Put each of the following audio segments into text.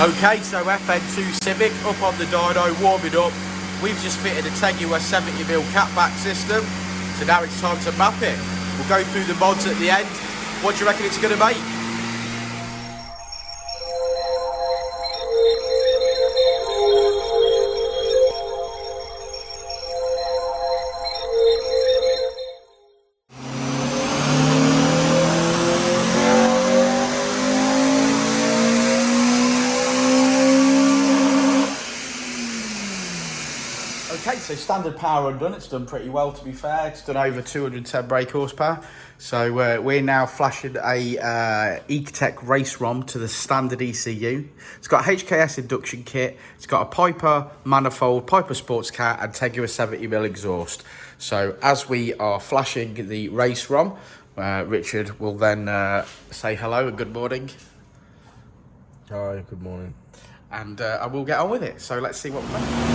Okay, so FN2 Civic up on the dyno, warming up. We've just fitted a Tegiwa 70mm catback system, so now it's time to map it. We'll go through the mods at the end. What do you reckon it's going to make? Okay, so standard power undone. It's done pretty well, to be fair. It's done over 210 brake horsepower. So we're now flashing a Ecutek race ROM to the standard ECU. It's got a HKS induction kit. It's got a Piper manifold, Piper Sports Cat, and Tegiwa 70mm exhaust. So as we are flashing the race ROM, Richard will then say hello and good morning. Hi, good morning. And I will get on with it. So let's see what we make.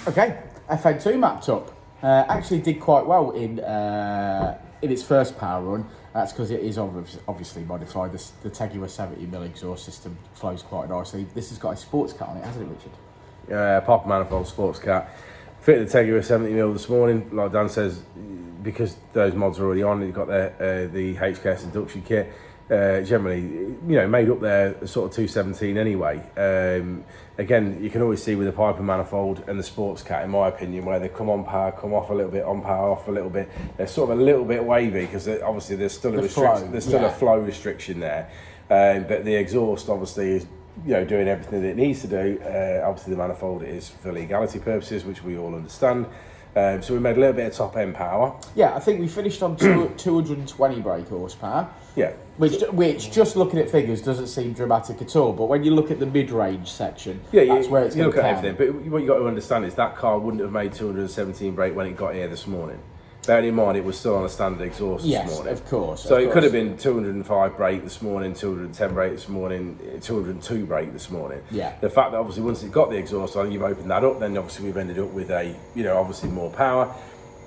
Okay, FN2 mapped up. Actually did quite well in its first power run. That's because it is obviously modified. The Tegiwa 70mm exhaust system flows quite nicely. This has got a sports cat on it, hasn't it, Richard? Yeah, Piper manifold sports cat. Fitted the Tegiwa 70mm this morning, like Dan says, because those mods are already on. You've got the HKS induction kit. Generally, made up there sort of 217 anyway. Again, you can always see with the Piper manifold and the sports cat, in my opinion, where they come on power, come off a little bit, on power, off a little bit. They're sort of a little bit wavy because obviously there's still a restriction. There's still a flow restriction there, but the exhaust obviously is doing everything that it needs to do. Obviously the manifold is for legality purposes, which we all understand. So we made a little bit of top end power. Yeah, I think we finished on 220 brake horsepower. Yeah. Which just looking at figures doesn't seem dramatic at all. But when you look at the mid-range section, that's where it's going to look at everything. But what you got to understand is that car wouldn't have made 217 brake when it got here this morning. Bearing in mind, it was still on a standard exhaust this morning. Yes, of course. So it could have been 205 brake this morning, 210 brake this morning, 202 brake this morning. Yeah. The fact that obviously once it got the exhaust on, you've opened that up, then obviously we've ended up with a, obviously more power.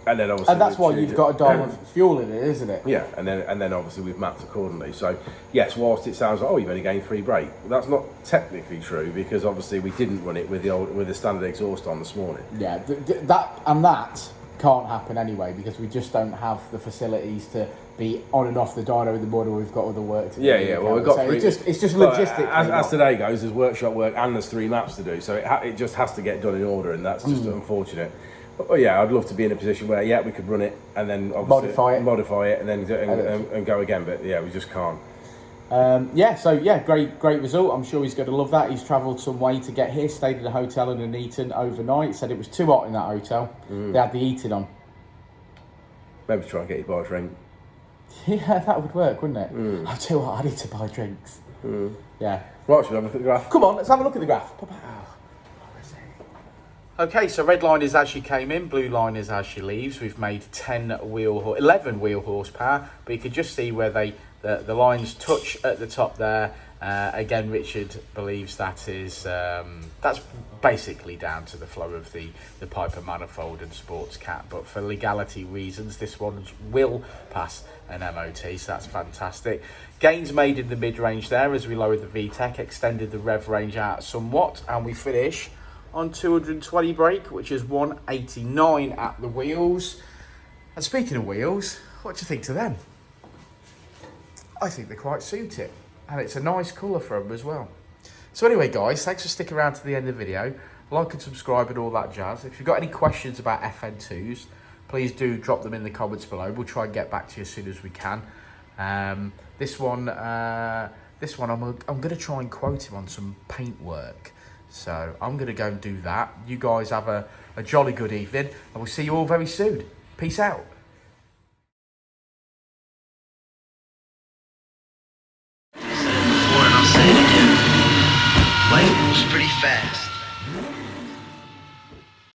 And then obviously, and that's why you've got a diamond fuel in it, isn't it? Yeah, and then obviously we've mapped accordingly. So yes, whilst it sounds like, you've only gained 3 brake, that's not technically true because obviously we didn't run it with the standard exhaust on this morning. Yeah, that can't happen anyway because we just don't have the facilities to be on and off the dyno in the morning. We've got other work to do. Yeah. Well, we've got so it's just logistically. As today goes, there's workshop work and there's 3 maps to do, so it just has to get done in order, and that's just unfortunate. But yeah, I'd love to be in a position where we could run it and then obviously modify it and then and go again. But yeah, we just can't. Great result. I'm sure he's going to love that. He's travelled some way to get here, stayed in a hotel in Nuneaton overnight. Said it was too hot in that hotel. They had the heating on. Maybe try and get you to buy a drink. Yeah, that would work, wouldn't it? I'm too hot. I need to buy drinks. Yeah. Right, should we have a look at the graph? Come on, let's have a look at the graph. Okay, so red line is as she came in, blue line is as she leaves. We've made 11 wheel horsepower, but you could just see where the lines touch at the top there, Again, Richard believes that is that's basically down to the flow of the Piper manifold and sports cat, but for legality reasons this one will pass an MOT, so that's fantastic. Gains made in the mid-range there as we lowered the VTEC, extended the rev range out somewhat, and we finish on 220 brake, which is 189 at the wheels. And speaking of wheels, what do you think to them? I think they quite suit it, and it's a nice colour for them as well. So anyway guys, thanks for sticking around to the end of the video. Like and subscribe and all that jazz. If you've got any questions about FN2s, please do drop them in the comments below. We'll try and get back to you as soon as we can. This one I'm going to try and quote him on some paint work. So I'm going to go and do that. You guys have a jolly good evening, and we'll see you all very soon. Peace out. Before and I'll say it again. Life moves pretty fast.